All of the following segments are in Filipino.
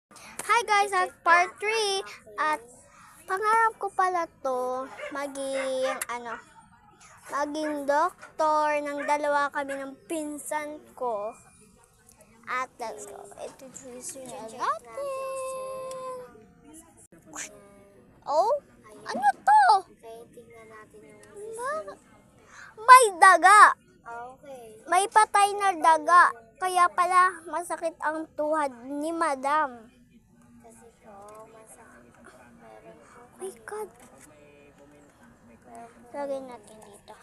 Hi guys, at part 3 at pangarap ko pala to maging doktor ng dalawa kami ng pinsan ko. At let's go. Introduce natin. Oh, ano to? Okay, tingnan natin yung May daga. okay. May patay na daga. Kaya pala masakit ang tuhod ni Madam. Kasi po, masakit. Meron po Oh my God. Lagyan natin dito.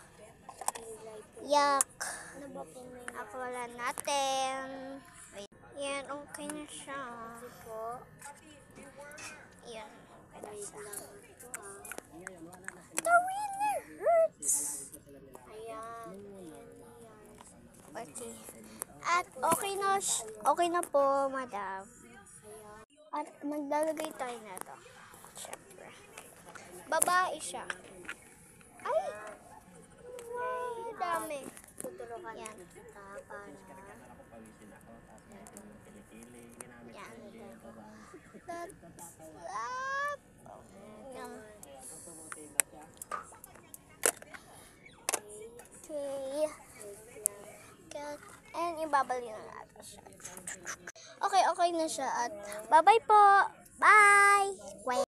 kilay po. Yak. Ano ba po may Akawalan natin. Yan, okay na siya. kasi po? Yan. Wait lang ito The really hurts. Ayan. Okay. At okay na po, Madam. At maglalagay tayo na to. Siyempre. Babae siya. Ay! Ay, dami. Tuturukan Yan. kita para Yan. At, yan. Okay. And ibabalik na natin siya. Okay na siya. At bye-bye po. Bye!